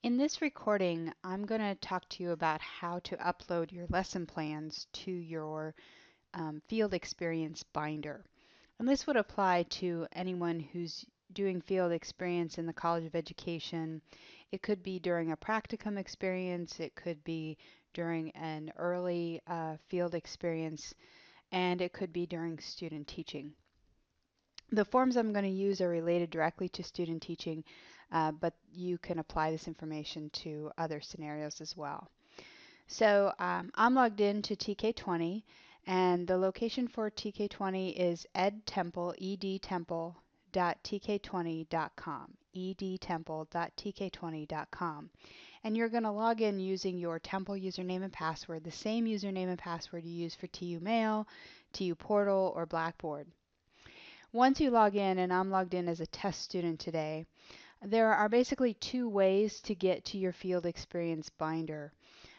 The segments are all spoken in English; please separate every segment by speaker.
Speaker 1: In this recording, I'm going to talk to you about how to upload your lesson plans to your field experience binder. And this would apply to anyone who's doing field experience in the College of Education. It could be during a practicum experience, it could be during an early field experience, and it could be during student teaching. The forms I'm going to use are related directly to student teaching, but you can apply this information to other scenarios as well. So I'm logged in to TK20, and the location for TK20 is edtemple.tk20.com, edtemple.tk20.com. And you're going to log in using your Temple username and password, the same username and password you use for TU Mail, TU Portal, or Blackboard. Once you log in, and I'm logged in as a test student today, there are basically two ways to get to your field experience binder.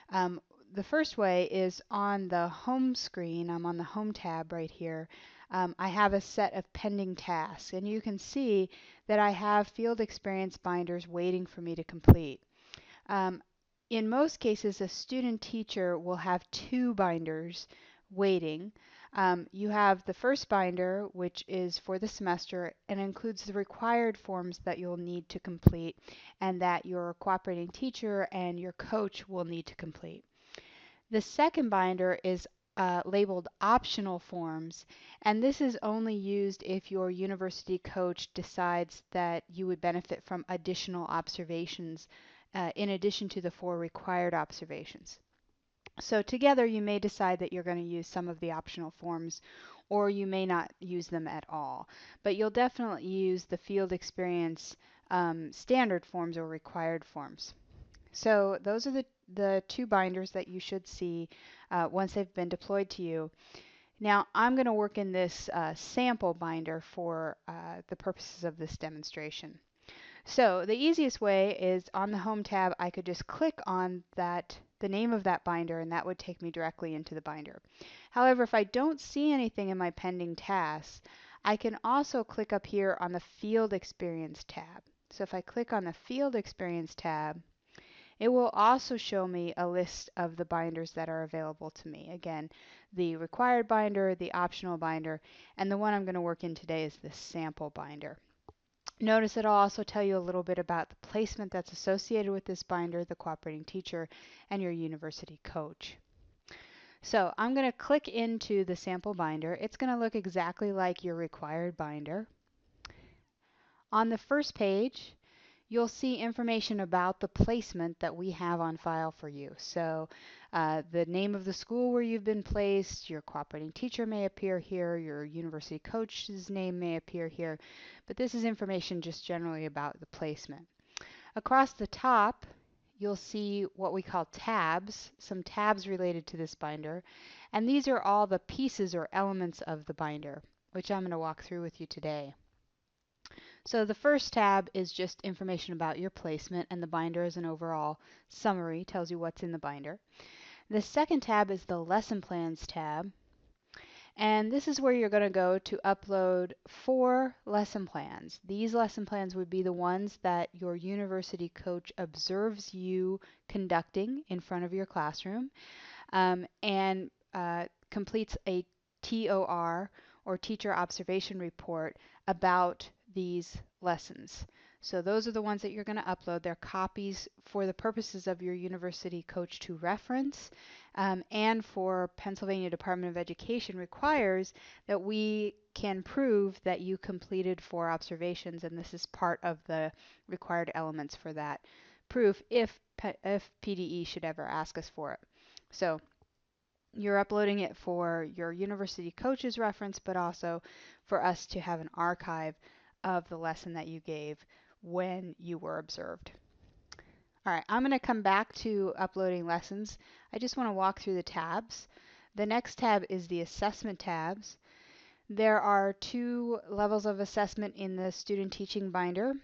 Speaker 1: Um, the first way is on the home screen. I'm on the home tab right here. I have a set of pending tasks, and you can see that I have field experience binders waiting for me to complete. Um, in most cases, a student teacher will have two binders waiting. You have the first binder, which is for the semester and includes the required forms that you'll need to complete and that your cooperating teacher and your coach will need to complete. The second binder is labeled optional forms, and this is only used if your university coach decides that you would benefit from additional observations in addition to the 4 required observations. So together you may decide that you're going to use some of the optional forms, or you may not use them at all. But you'll definitely use the field experience standard forms or required forms. So those are the two binders that you should see once they've been deployed to you. Now I'm going to work in this sample binder for the purposes of this demonstration. So the easiest way is on the Home tab, I could just click on the name of that binder, and that would take me directly into the binder. However, if I don't see anything in my pending tasks, I can also click up here on the Field Experience tab. So if I click on the Field Experience tab, it will also show me a list of the binders that are available to me. Again, the required binder, the optional binder, and the one I'm going to work in today is the sample binder. Notice it'll also tell you a little bit about the placement that's associated with this binder, the cooperating teacher, and your university coach. So I'm going to click into the sample binder. It's going to look exactly like your required binder. On the first page, you'll see information about the placement that we have on file for you. So the name of the school where you've been placed, your cooperating teacher may appear here, your university coach's name may appear here, but this is information just generally about the placement. Across the top, you'll see what we call tabs, some tabs related to this binder, and these are all the pieces or elements of the binder, which I'm going to walk through with you today. So the first tab is just information about your placement, and the binder is an overall summary, tells you what's in the binder. The second tab is the lesson plans tab, and this is where you're going to go to upload 4 lesson plans. These lesson plans would be the ones that your university coach observes you conducting in front of your classroom and completes a TOR or teacher observation report about these lessons. So those are the ones that you're going to upload. They're copies for the purposes of your university coach to reference, and for Pennsylvania Department of Education requires that we can prove that you completed 4 observations, and this is part of the required elements for that proof if PDE should ever ask us for it. So you're uploading it for your university coach's reference, but also for us to have an archive of the lesson that you gave when you were observed. All right, I'm going to come back to uploading lessons. I just want to walk through the tabs. The next tab is the assessment tabs. There are 2 levels of assessment in the student teaching binder.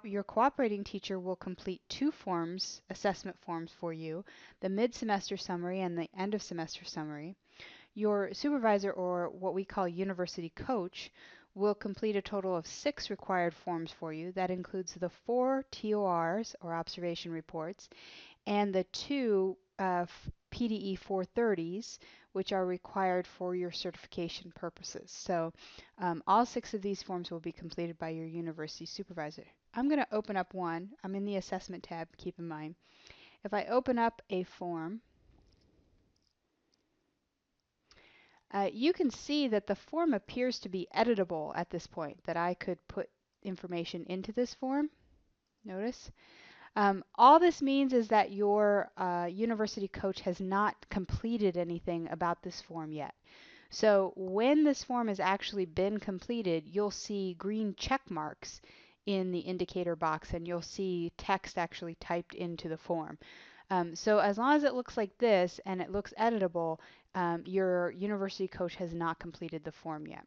Speaker 1: Your cooperating teacher will complete 2 forms, assessment forms for you, the mid-semester summary and the end-of-semester summary. Your supervisor, or what we call university coach, will complete a total of 6 required forms for you. That includes the 4 TORs, or observation reports, and the 2 PDE 430s, which are required for your certification purposes. So all 6 of these forms will be completed by your university supervisor. I'm going to open up one. I'm in the assessment tab, keep in mind. If I open up a form, you can see that the form appears to be editable at this point, that I could put information into this form. Notice. All this means is that your university coach has not completed anything about this form yet. So when this form has actually been completed, you'll see green check marks in the indicator box, and you'll see text actually typed into the form. So as long as it looks like this and it looks editable, your university coach has not completed the form yet.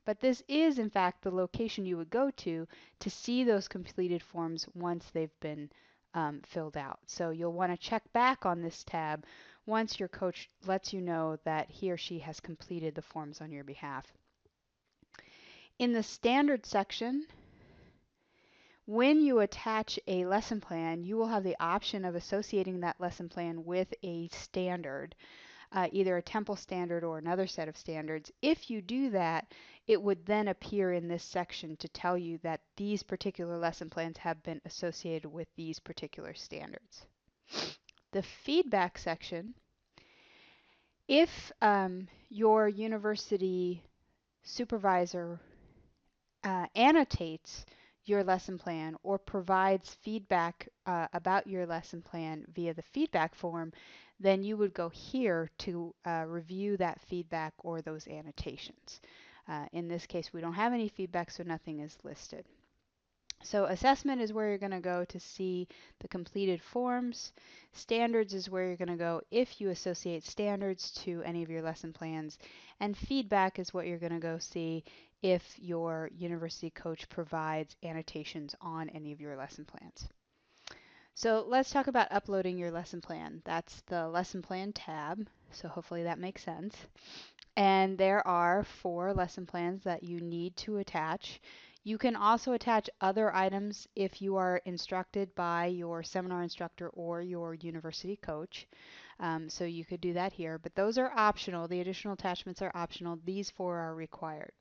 Speaker 1: But this is, in fact, the location you would go to see those completed forms once they've been filled out. So you'll want to check back on this tab once your coach lets you know that he or she has completed the forms on your behalf. In the standard section, when you attach a lesson plan, you will have the option of associating that lesson plan with a standard, either a Temple standard or another set of standards. If you do that, it would then appear in this section to tell you that these particular lesson plans have been associated with these particular standards. The feedback section, if your university supervisor annotates your lesson plan or provides feedback about your lesson plan via the feedback form, then you would go here to review that feedback or those annotations. In this case, we don't have any feedback, so nothing is listed. So assessment is where you're going to go to see the completed forms. Standards is where you're going to go if you associate standards to any of your lesson plans. And feedback is what you're going to go see if your university coach provides annotations on any of your lesson plans. So let's talk about uploading your lesson plan. That's the lesson plan tab. So hopefully that makes sense. And there are 4 lesson plans that you need to attach. You can also attach other items if you are instructed by your seminar instructor or your university coach. So you could do that here, but those are optional. The additional attachments are optional. These 4 are required.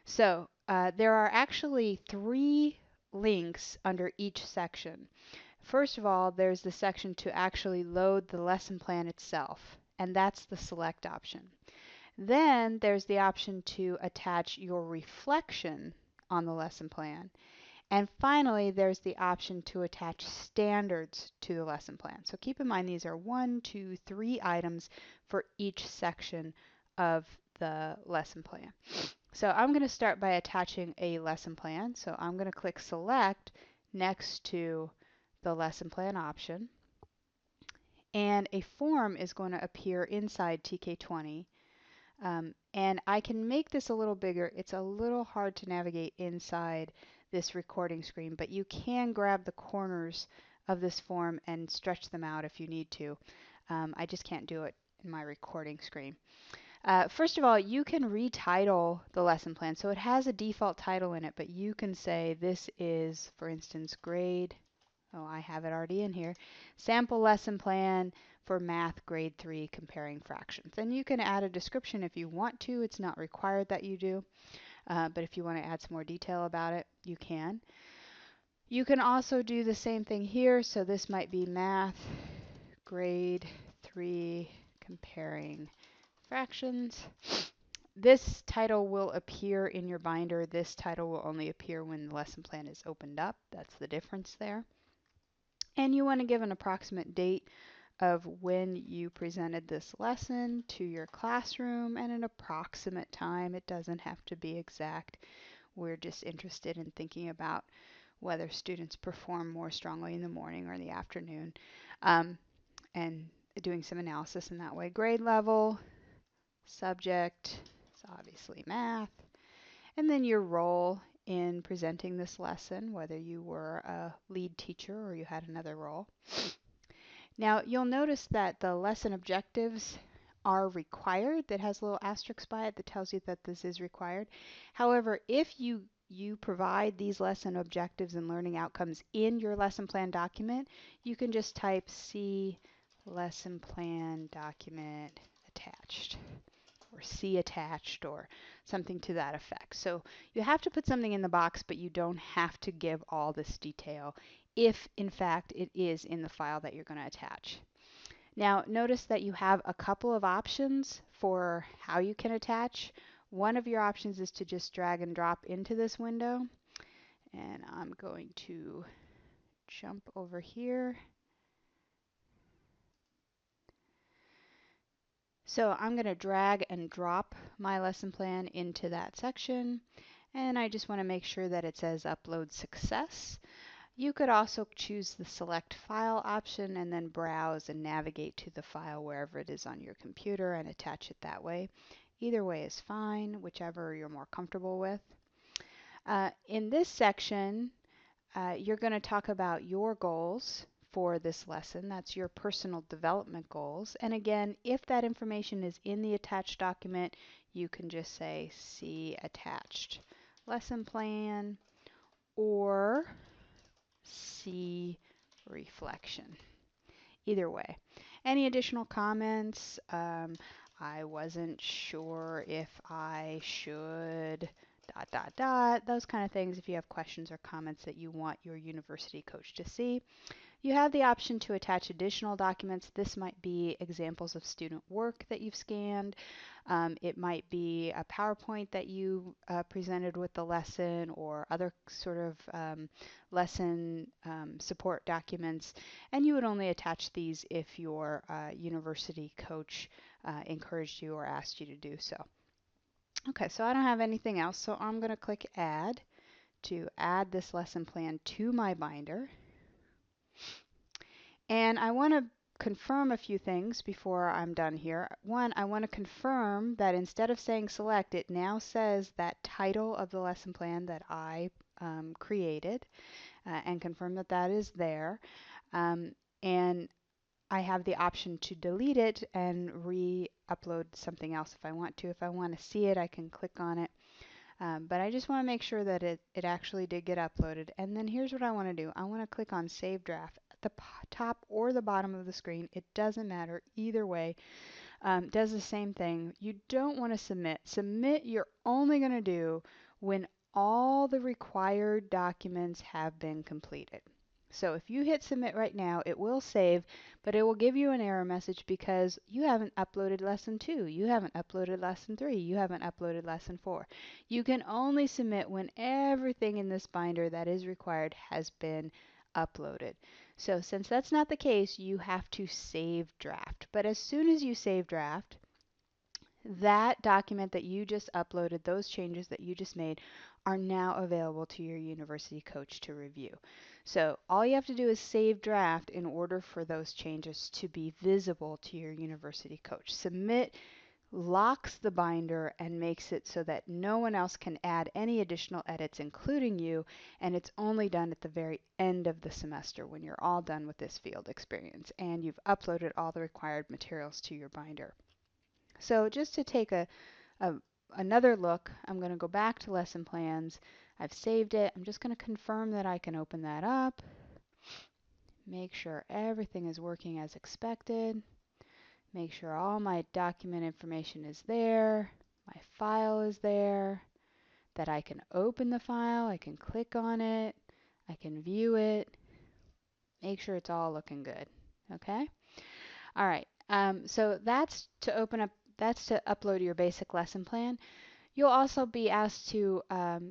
Speaker 1: So there are actually 3 links under each section. First of all, there's the section to actually load the lesson plan itself, and that's the select option. Then there's the option to attach your reflection on the lesson plan. And finally, there's the option to attach standards to the lesson plan. So keep in mind these are 1, 2, 3 items for each section of the lesson plan. So I'm going to start by attaching a lesson plan. So I'm going to click select next to the lesson plan option. And a form is going to appear inside TK20. And I can make this a little bigger. It's a little hard to navigate inside this recording screen, but you can grab the corners of this form and stretch them out if you need to. I just can't do it in my recording screen. First of all, you can retitle the lesson plan. So it has a default title in it, but you can say this is, for instance, grade. Oh, I have it already in here. Sample lesson plan for math grade 3 comparing fractions. And you can add a description if you want to. It's not required that you do. But if you want to add some more detail about it, you can. You can also do the same thing here. So this might be math grade 3 comparing fractions. This title will appear in your binder. This title will only appear when the lesson plan is opened up. That's the difference there. And you want to give an approximate date of when you presented this lesson to your classroom and an approximate time. It doesn't have to be exact. We're just interested in thinking about whether students perform more strongly in the morning or in the afternoon, and doing some analysis in that way. Grade level, subject, so obviously math, and then your role in presenting this lesson, whether you were a lead teacher or you had another role. Now you'll notice that the lesson objectives are required that has a little asterisk by it that tells you that this is required. However, if you provide these lesson objectives and learning outcomes in your lesson plan document, you can just type C lesson plan document attached or C attached or something to that effect. So you have to put something in the box, but you don't have to give all this detail if in fact it is in the file that you're going to attach. Now notice that you have a couple of options for how you can attach. One of your options is to just drag and drop into this window, and I'm going to jump over here. So I'm going to drag and drop my lesson plan into that section, and I just want to make sure that it says upload success. You could also choose the select file option and then browse and navigate to the file wherever it is on your computer and attach it that way. Either way is fine, whichever you're more comfortable with. In this section, you're going to talk about your goals for this lesson. That's your personal development goals. And again, if that information is in the attached document, you can just say see attached lesson plan or see reflection. Either way. Any additional comments? I wasn't sure if I should dot dot dot, those kind of things. If you have questions or comments that you want your university coach to see, you have the option to attach additional documents. This might be examples of student work that you've scanned. It might be a PowerPoint that you presented with the lesson or other sort of lesson support documents. And you would only attach these if your university coach encouraged you or asked you to do so. Okay, so I don't have anything else, so I'm going to click Add to add this lesson plan to my binder. And I want to confirm a few things before I'm done here. One, I want to confirm that instead of saying select, it now says that title of the lesson plan that I created and confirm that that is there. And I have the option to delete it and re-upload something else if I want to. If I want to see it, I can click on it. But I just want to make sure that it actually did get uploaded. And then here's what I want to do. I want to click on Save Draft at the top or the bottom of the screen. It doesn't matter. Either way, does the same thing. You don't want to submit. Submit you're only going to do when all the required documents have been completed. So if you hit submit right now, it will save, but it will give you an error message because you haven't uploaded lesson 2, you haven't uploaded lesson 3, you haven't uploaded lesson 4. You can only submit when everything in this binder that is required has been uploaded. So since that's not the case, you have to save draft. But as soon as you save draft, that document that you just uploaded, those changes that you just made, are now available to your university coach to review. So all you have to do is save draft in order for those changes to be visible to your university coach. Submit locks the binder and makes it so that no one else can add any additional edits, including you, and it's only done at the very end of the semester when you're all done with this field experience and you've uploaded all the required materials to your binder. So just to take another look, I'm going to go back to lesson plans. I've saved it. I'm just going to confirm that I can open that up. Make sure everything is working as expected. Make sure all my document information is there. My file is there. That I can open the file. I can click on it. I can view it. Make sure it's all looking good. Okay? All right. So that's to open up. That's to upload your basic lesson plan. You'll also be asked to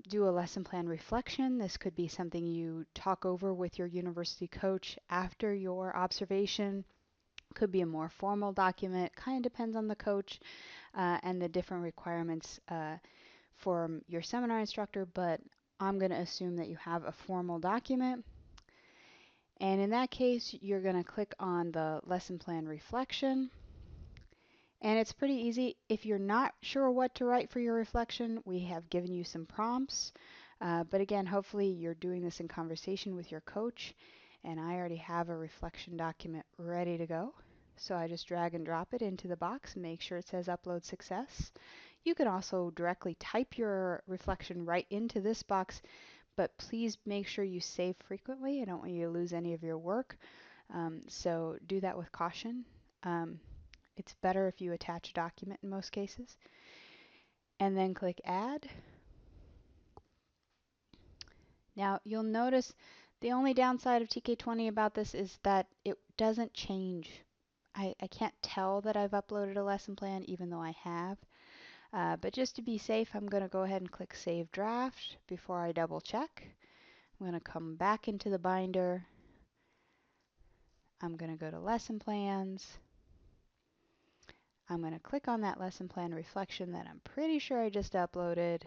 Speaker 1: do a lesson plan reflection. This could be something you talk over with your university coach after your observation. Could be a more formal document. Kind of depends on the coach and the different requirements for your seminar instructor, but I'm going to assume that you have a formal document. And in that case, you're going to click on the lesson plan reflection. And it's pretty easy. If you're not sure what to write for your reflection, we have given you some prompts. But again, hopefully you're doing this in conversation with your coach. And I already have a reflection document ready to go. So I just drag and drop it into the box and make sure it says upload success. You can also directly type your reflection right into this box, but please make sure you save frequently. I don't want you to lose any of your work. So do that with caution. It's better if you attach a document in most cases. And then click add. Now you'll notice the only downside of TK20 about this is that it doesn't change. I can't tell that I've uploaded a lesson plan even though I have. But just to be safe, I'm going to go ahead and click Save Draft before I double check. I'm going to come back into the binder. I'm going to go to Lesson Plans. I'm going to click on that lesson plan reflection that I'm pretty sure I just uploaded.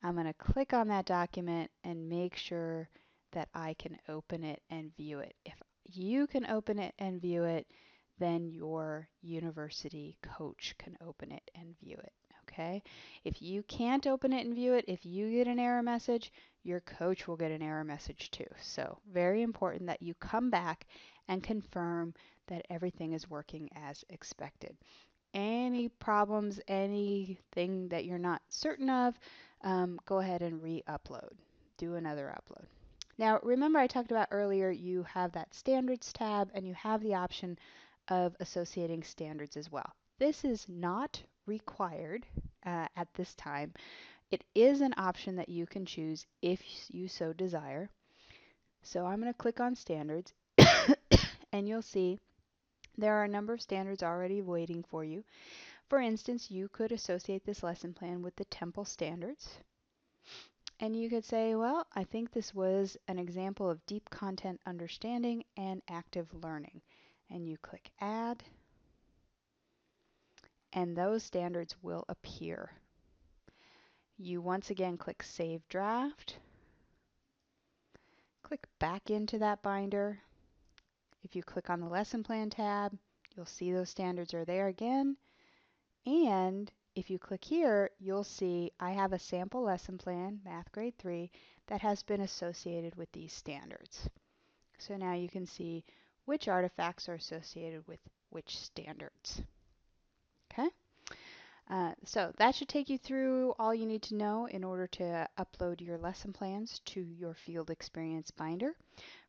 Speaker 1: I'm going to click on that document and make sure that I can open it and view it. If you can open it and view it, then your university coach can open it and view it. Okay? If you can't open it and view it, if you get an error message, your coach will get an error message too. So very important that you come back and confirm that everything is working as expected. Any problems, anything that you're not certain of, go ahead and re-upload. Do another upload. Now, remember I talked about earlier, you have that standards tab and you have the option of associating standards as well. This is not required at this time. It is an option that you can choose if you so desire. So I'm going to click on standards and you'll see there are a number of standards already waiting for you. For instance, you could associate this lesson plan with the Temple standards. And you could say, well, I think this was an example of deep content understanding and active learning. And you click Add, and those standards will appear. You once again click Save Draft, click back into that binder. If you click on the Lesson Plan tab, you'll see those standards are there again. And if you click here, you'll see I have a sample lesson plan, Math Grade 3, that has been associated with these standards. So now you can see which artifacts are associated with which standards. Okay? So that should take you through all you need to know in order to upload your lesson plans to your field experience binder.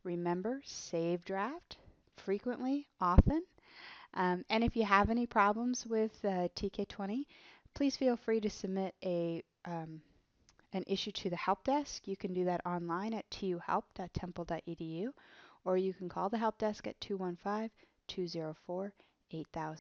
Speaker 1: Remember, save draft frequently, often. And if you have any problems with TK20, please feel free to submit an issue to the help desk. You can do that online at tuhelp.temple.edu, or you can call the help desk at 215-204-8000.